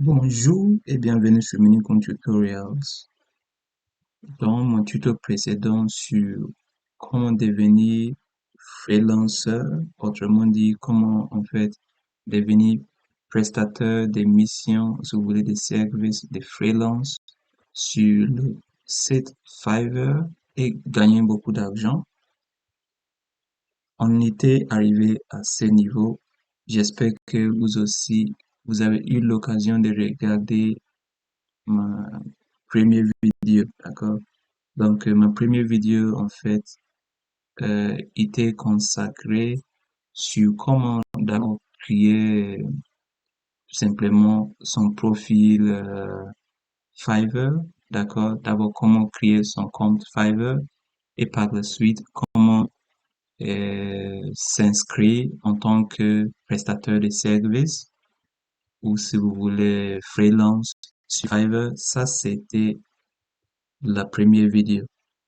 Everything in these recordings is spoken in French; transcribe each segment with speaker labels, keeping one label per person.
Speaker 1: Bonjour et bienvenue sur Minicom Tutorials. Dans mon tuto précédent sur comment devenir freelancer, autrement dit, comment en fait devenir prestataire des missions, si vous voulez, des services, des freelance sur le site Fiverr et gagner beaucoup d'argent. On était arrivé à ce niveau. J'espère que vous aussi, vous avez eu l'occasion de regarder ma première vidéo, d'accord? Donc, ma première vidéo, en fait, était consacrée sur comment d'abord créer tout simplement son profil Fiverr, d'accord? D'abord, comment créer son compte Fiverr et par la suite, comment s'inscrire en tant que prestataire de services ou si vous voulez freelance sur Fiverr. Ça, c'était la première vidéo.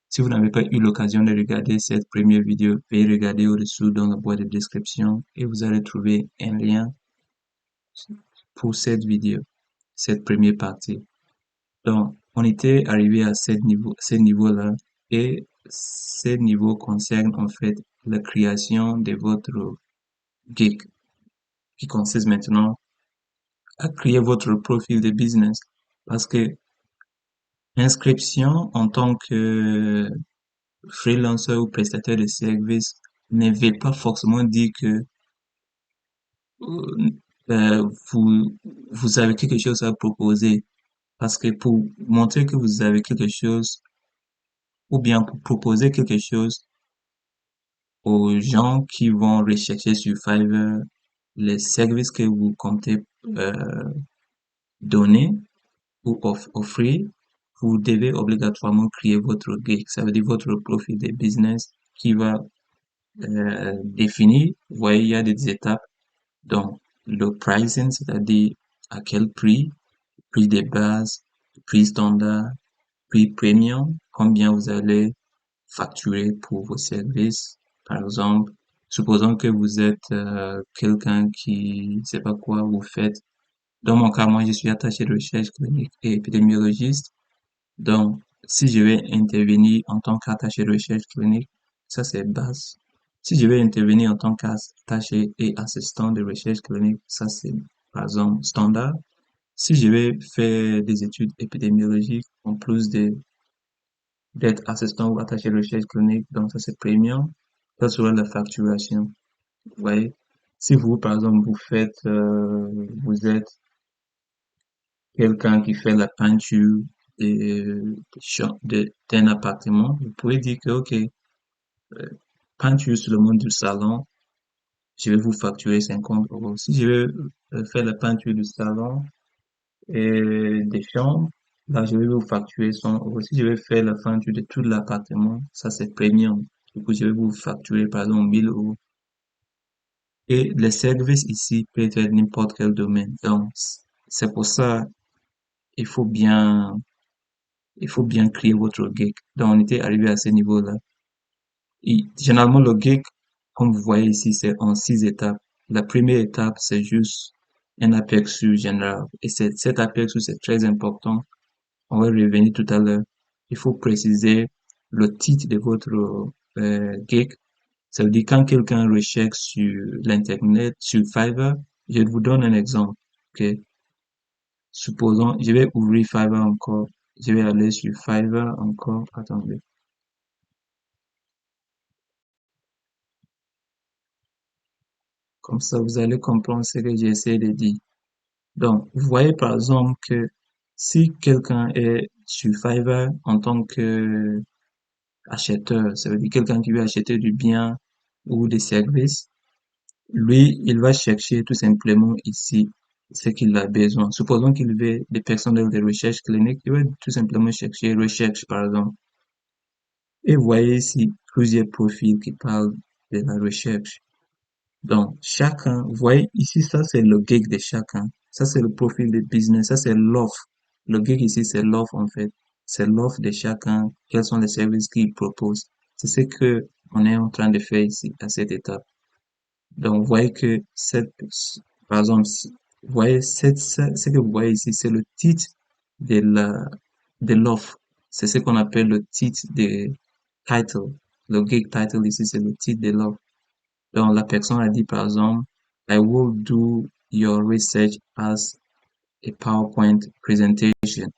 Speaker 1: Si vous n'avez pas eu l'occasion de regarder cette première vidéo, veuillez regarder au-dessous dans la boîte de description et vous allez trouver un lien pour cette vidéo, cette première partie. Donc, on était arrivé à ce niveau-là et ce niveau concerne en fait la création de votre gig qui consiste maintenant à créer votre profil de business parce que inscription en tant que freelancer ou prestataire de service ne veut pas forcément dire que euh, vous avez quelque chose à proposer. Parce que pour montrer que vous avez quelque chose, ou bien pour proposer quelque chose aux gens qui vont rechercher sur Fiverr les services que vous comptez euh, donner ou offrir, vous devez obligatoirement créer votre gig. Ça veut dire votre profil de business qui va définir. Vous voyez, il y a des étapes. Donc, le pricing, c'est-à-dire à quel prix, prix de base, prix standard, prix premium, combien vous allez facturer pour vos services. Par exemple, supposons que vous êtes quelqu'un qui ne sait pas quoi vous faites. Dans mon cas, moi, je suis attaché de recherche clinique et épidémiologiste. Donc, si je vais intervenir en tant qu'attaché de recherche clinique, ça c'est base. Si je vais intervenir en tant qu'attaché et assistant de recherche clinique, ça c'est par exemple standard. Si je vais faire des études épidémiologiques en plus d'être assistant ou attaché de recherche clinique, donc ça c'est premium, ça sera la facturation. Vous voyez? Si vous, par exemple, vous êtes quelqu'un qui fait la peinture d'un appartement, vous pouvez dire que, OK, peinture sur le monde du salon, je vais vous facturer 50 euros. Si je vais faire la peinture du salon et des chambres, là, je vais vous facturer 100 euros. Si je vais faire la peinture de tout l'appartement, ça c'est premium. Du coup, je vais vous facturer, par exemple, 1000 euros. Et les services ici peuvent être n'importe quel domaine. Donc, c'est pour ça, il faut bien il faut bien créer votre gig. Donc, on était arrivé à ce niveau-là. Et généralement, le gig, comme vous voyez ici, c'est en 6 étapes. La première étape, c'est juste un aperçu général. Et cet aperçu, c'est très important. On va revenir tout à l'heure. Il faut préciser le titre de votre gig. Ça veut dire quand quelqu'un recherche sur l'internet, sur Fiverr, je vous donne un exemple. Ok. Supposons, je vais ouvrir Fiverr encore. Je vais aller sur Fiverr encore. Attendez. Comme ça, vous allez comprendre ce que j'essaie de dire. Donc, vous voyez par exemple que si quelqu'un est sur Fiverr en tant que acheteur, ça veut dire quelqu'un qui veut acheter du bien ou des services, lui, il va chercher tout simplement ici ce qu'il a besoin. Supposons qu'il veut des personnels de recherche clinique, il va tout simplement chercher recherche, par exemple. Et vous voyez ici plusieurs profils qui parlent de la recherche. Donc, chacun, vous voyez, ici, ça, c'est le gig de chacun. Ça, c'est le profil de business. Ça, c'est l'offre. Le gig ici, c'est l'offre, en fait. C'est l'offre de chacun. Quels sont les services qu'il propose. C'est ce que on est en train de faire ici, à cette étape. Donc, vous voyez que par exemple, Vous voyez, ce que vous voyez ici, c'est le titre de de l'offre. C'est ce qu'on appelle le titre de title. Le gig title ici, c'est le titre de l'offre. Donc, la personne a dit, par exemple, I will do your research as a PowerPoint presentation.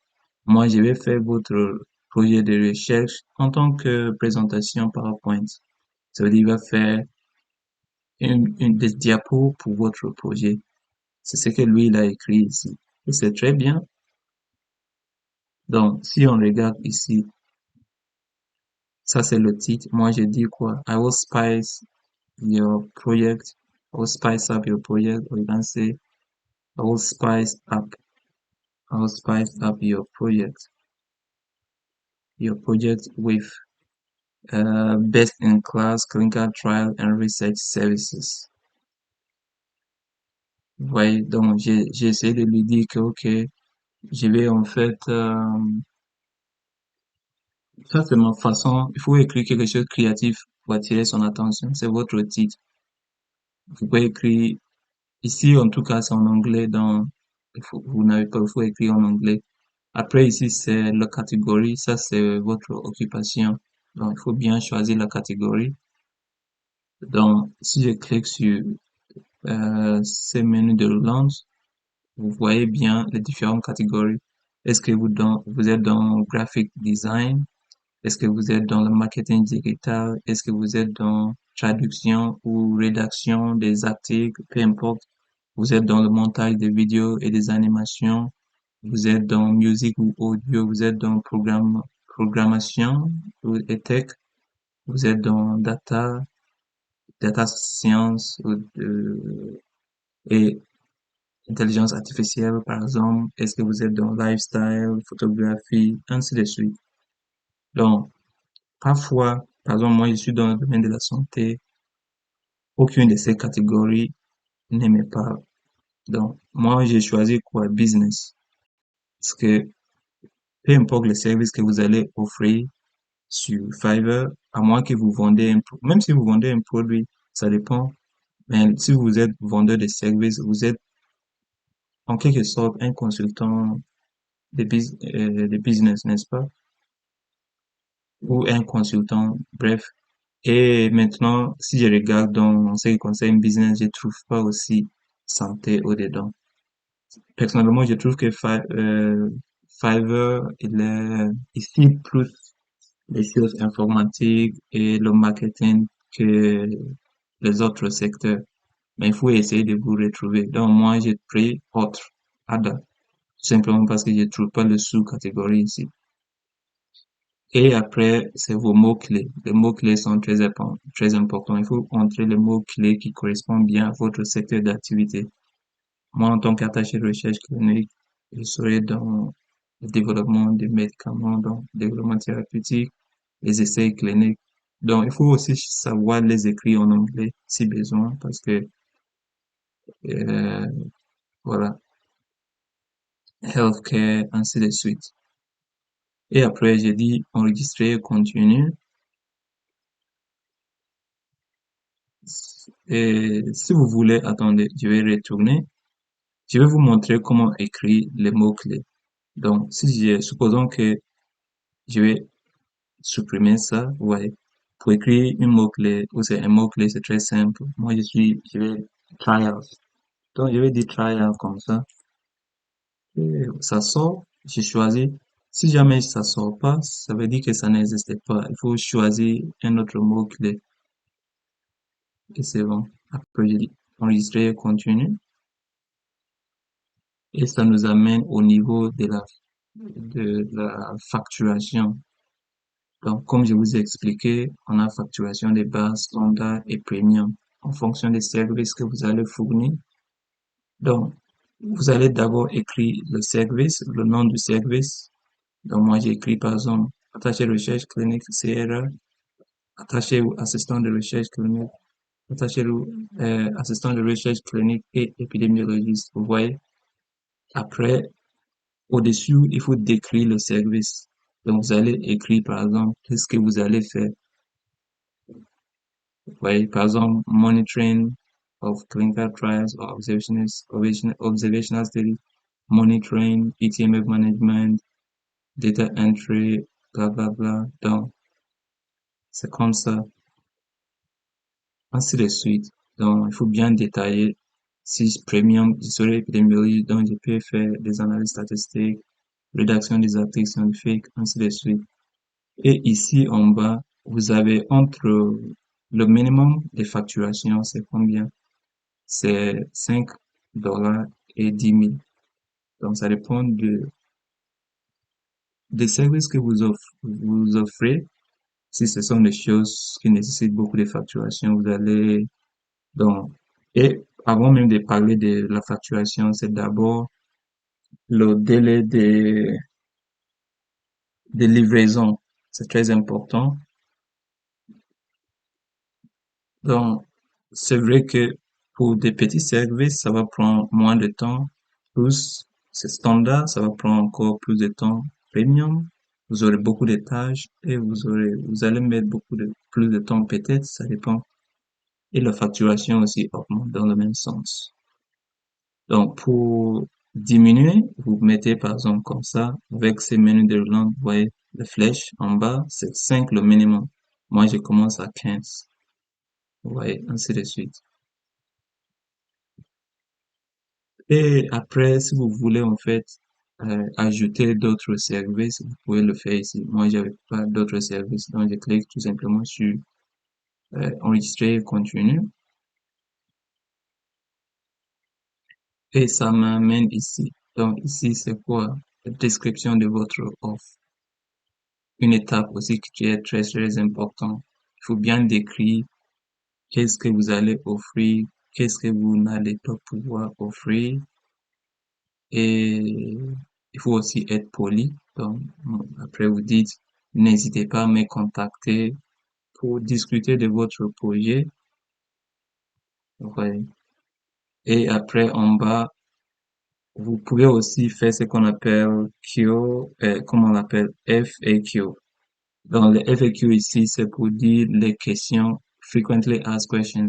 Speaker 1: Moi, je vais faire votre projet de recherche en tant que présentation PowerPoint. Ça veut dire, il va faire des diapos pour votre projet. C'est ce que lui, il a écrit ici. Et c'est très bien. Donc, si on regarde ici, ça c'est le titre. Moi, j'ai dit quoi? I will spice your project. I will spice up your project. Or you can say, I will spice up. I will spice up your project with best in class clinical trial and research services. Vous voyez, donc j'ai essayé de lui dire que, ok, je vais en fait, ça c'est ma façon, il faut écrire quelque chose de créatif pour attirer son attention, c'est votre titre. Vous pouvez écrire, ici en tout cas c'est en anglais, donc vous n'avez pas, il faut écrire en anglais. Après ici c'est la catégorie, ça c'est votre occupation. Donc il faut bien choisir la catégorie. Donc si je clique sur ces menus de relance, vous voyez bien les différentes catégories. Est-ce que vous êtes dans graphic design? Est-ce que vous êtes dans le marketing digital? Est-ce que vous êtes dans traduction ou rédaction des articles? Peu importe. Vous êtes dans le montage des vidéos et des animations. Vous êtes dans musique ou audio. Vous êtes dans programmation et tech. Vous êtes dans data science et intelligence artificielle, par exemple. Est-ce que vous êtes dans lifestyle, photographie, ainsi de suite. Donc, parfois, par exemple, moi, je suis dans le domaine de la santé. Aucune de ces catégories ne me parle. Donc, moi, j'ai choisi quoi? Business. Parce que peu importe le service que vous allez offrir sur Fiverr, à moins que vous vendez même si vous vendez un produit, ça dépend. Mais si vous êtes vendeur de services, vous êtes en quelque sorte un consultant de business, n'est-ce pas? Ou un consultant, bref. Et maintenant, si je regarde dans ce qui concerne business, je trouve pas aussi santé au-dedans. Personnellement, je trouve que Fiverr, il cible plus les choses informatiques et le marketing que les autres secteurs. Mais il faut essayer de vous retrouver. Donc, moi, j'ai pris autre, ADA, simplement parce que je trouve pas le sous-catégorie ici. Et après, c'est vos mots-clés. Les mots-clés sont très importants. Il faut entrer les mots-clés qui correspondent bien à votre secteur d'activité. Moi, en tant qu'attaché de recherche clinique, je serai dans le développement des médicaments, donc le développement thérapeutique, les essais cliniques. Donc, il faut aussi savoir les écrire en anglais si besoin, parce que, euh, voilà, healthcare, ainsi de suite. Et après, j'ai dit enregistrer, continue. Et si vous voulez, attendez, je vais retourner. Je vais vous montrer comment écrire les mots-clés. Donc, supposons que je vais supprimer ça, vous voyez. Pour écrire un mot-clé, ou c'est un mot-clé, c'est très simple. Moi, je vais trial. Donc, je vais dire trial comme ça. Et ça sort, j'ai choisi. Si jamais ça sort pas, ça veut dire que ça n'existait pas. Il faut choisir un autre mot-clé. Et c'est bon. Après, je dis enregistrer, continue. Et ça nous amène au niveau de la facturation. Donc, comme je vous ai expliqué, on a facturation de base, standard et premium en fonction des services que vous allez fournir. Donc, vous allez d'abord écrire le service, le nom du service. Donc, moi, j'ai écrit par exemple attaché de recherche clinique CRA, attaché ou assistant de recherche clinique, attaché ou assistant de recherche clinique et épidémiologiste. Vous voyez? Après, au-dessus, il faut décrire le service. Donc, vous allez écrire, par exemple, qu'est-ce que vous allez faire. Vous voyez, par exemple, monitoring, of clinical trials or observational studies, monitoring, ETMF management, data entry, bla bla bla. Donc, c'est comme ça, ainsi de suite. Donc, il faut bien détailler. Si premium, historique épidémiologie, donc je peux faire des analyses statistiques, rédaction des articles scientifiques, ainsi de suite. Et ici en bas, vous avez entre le minimum de facturation, c'est combien? C'est 5 dollars et 10 000. Donc, ça dépend des services que vous offrez. Si ce sont des choses qui nécessitent beaucoup de facturation, vous allez, donc, et avant même de parler de la facturation, c'est d'abord le délai de livraison. C'est très important. Donc, c'est vrai que pour des petits services, ça va prendre moins de temps. Plus c'est standard, ça va prendre encore plus de temps. Premium, vous aurez beaucoup de tâches et vous allez mettre plus de temps peut-être, ça dépend. Et la facturation aussi augmente dans le même sens. Donc, pour diminuer, vous mettez par exemple comme ça, avec ces menus de relance, vous voyez, les flèches en bas, c'est 5 le minimum. Moi, je commence à 15. Vous voyez, ainsi de suite. Et après, si vous voulez en fait ajouter d'autres services, vous pouvez le faire ici. Moi, j'avais pas d'autres services, donc je clique tout simplement sur enregistrer et continuer. Et ça m'amène ici. Donc ici, c'est quoi? La description de votre offre. Une étape aussi qui est très très importante. Il faut bien décrire qu'est-ce que vous allez offrir, qu'est-ce que vous n'allez pas pouvoir offrir. Et il faut aussi être poli. Donc, après, vous dites, n'hésitez pas à me contacter pour discuter de votre projet. Ouais. Et après, en bas, vous pouvez aussi faire ce qu'on appelle comment on l'appelle, FAQ. Donc, les FAQ ici, c'est pour dire les questions, frequently asked questions.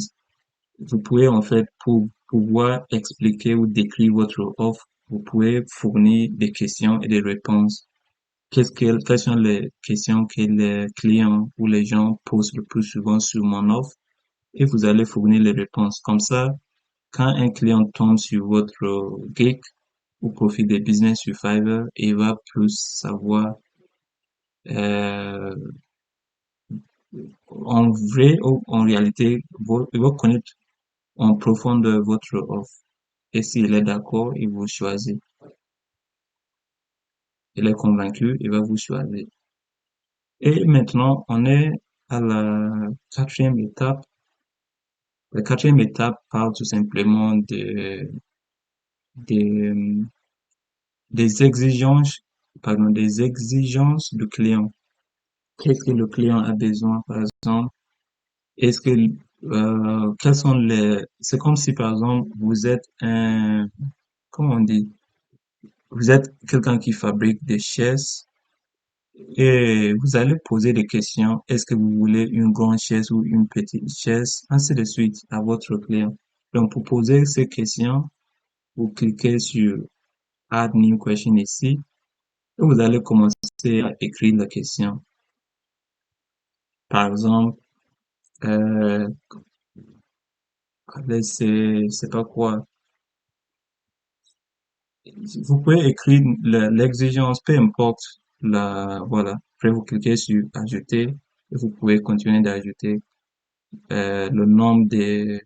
Speaker 1: Vous pouvez, en fait, pour pouvoir expliquer ou décrire votre offre, vous pouvez fournir des questions et des réponses. Quelles sont les questions que les clients ou les gens posent le plus souvent sur mon offre et vous allez fournir les réponses. Comme ça, quand un client tombe sur votre gig ou profil de business sur Fiverr, il va plus savoir euh, en vrai ou en réalité, il va connaître en profondeur votre offre. Et s'il est d'accord, il vous choisit. Il est convaincu, il va vous choisir. Et maintenant, on est à la quatrième étape. La quatrième étape parle tout simplement des, des exigences, des exigences du client. Qu'est-ce que le client a besoin, par exemple? Est-ce que, quels sont c'est comme si, par exemple, vous êtes comment on dit? Vous êtes quelqu'un qui fabrique des chaises et vous allez poser des questions. Est-ce que vous voulez une grande chaise ou une petite chaise? Ainsi de suite à votre client. Donc, pour poser ces questions, vous cliquez sur Add New Question ici et vous allez commencer à écrire la question. Par exemple, euh, allez, c'est pas quoi. Vous pouvez écrire l'exigence, peu importe voilà. Après, vous cliquez sur Ajouter et vous pouvez continuer d'ajouter le nombre des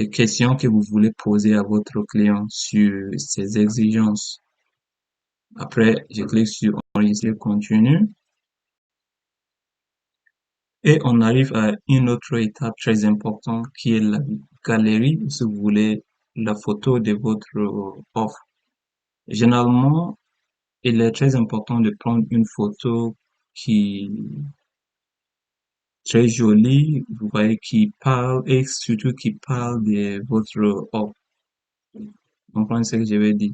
Speaker 1: questions que vous voulez poser à votre client sur ces exigences. Après, je clique sur Enregistrer continue et on arrive à une autre étape très importante qui est la galerie, si vous voulez, la photo de votre offre. Généralement, il est très important de prendre une photo qui très jolie, vous voyez, qui parle et surtout qui parle de votre offre. Vous comprenez ce que je veux dire?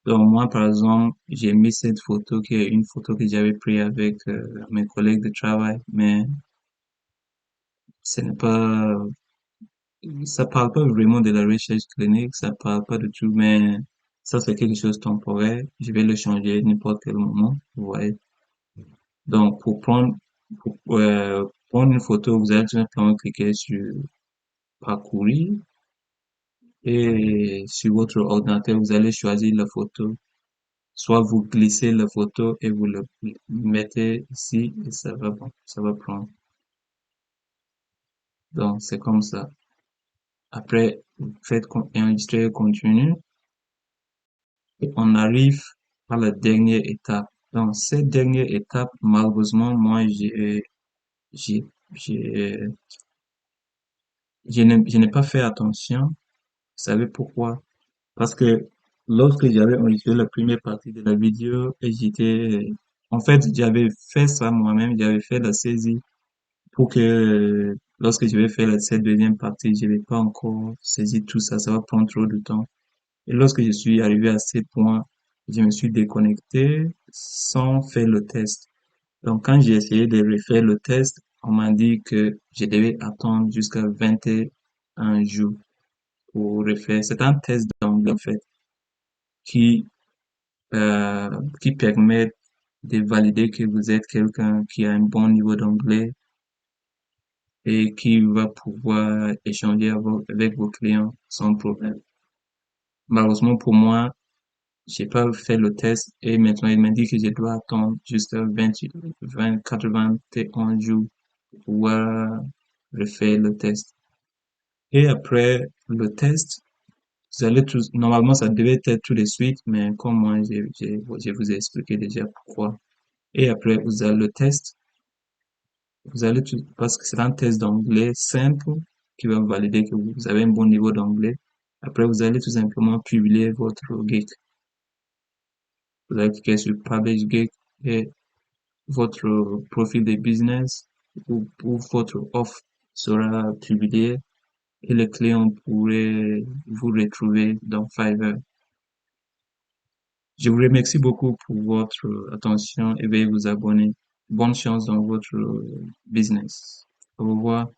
Speaker 1: Donc moi, par exemple, j'ai mis cette photo qui est une photo que j'avais prise avec mes collègues de travail, mais ce n'est pas ça parle pas vraiment de la recherche clinique, ça parle pas de tout, mais ça c'est quelque chose de temporaire. Je vais le changer à n'importe quel moment, vous voyez. Donc, pour prendre une photo, vous allez tout simplement cliquer sur parcourir et sur votre ordinateur, vous allez choisir la photo. Soit vous glissez la photo et vous le mettez ici et ça va prendre. Donc, c'est comme ça. Après, vous faites enregistrer continue et on arrive à la dernière étape. Dans cette dernière étape, malheureusement, moi, j'ai, j'ai, je n'ai pas fait attention. Vous savez pourquoi? Parce que lorsque j'avais enregistré la première partie de la vidéo et en fait, j'avais fait ça moi-même, j'avais fait la saisie pour que lorsque je vais faire cette deuxième partie, je vais pas encore saisir tout ça, ça va prendre trop de temps. Et lorsque je suis arrivé à ce point, je me suis déconnecté sans faire le test. Donc, quand j'ai essayé de refaire le test, on m'a dit que je devais attendre jusqu'à 21 jours pour refaire. C'est un test d'anglais, en fait, qui, qui permet de valider que vous êtes quelqu'un qui a un bon niveau d'anglais et qui va pouvoir échanger avec vos clients sans problème. Malheureusement pour moi, j'ai pas fait le test et maintenant il m'a dit que je dois attendre jusqu'à 81 jours pour pouvoir refaire le test. Et après le test, normalement ça devait être tout de suite, mais comme moi je vous ai expliqué déjà pourquoi. Et après vous avez le test, parce que c'est un test d'anglais simple qui va valider que vous avez un bon niveau d'anglais. Après vous allez tout simplement publier votre gig. Vous allez cliquer sur Publish Gig et votre profil de business ou votre offre sera publié et les clients pourraient vous retrouver dans Fiverr. Je vous remercie beaucoup pour votre attention et veuillez vous abonner. Bonne chance dans votre business. Au revoir.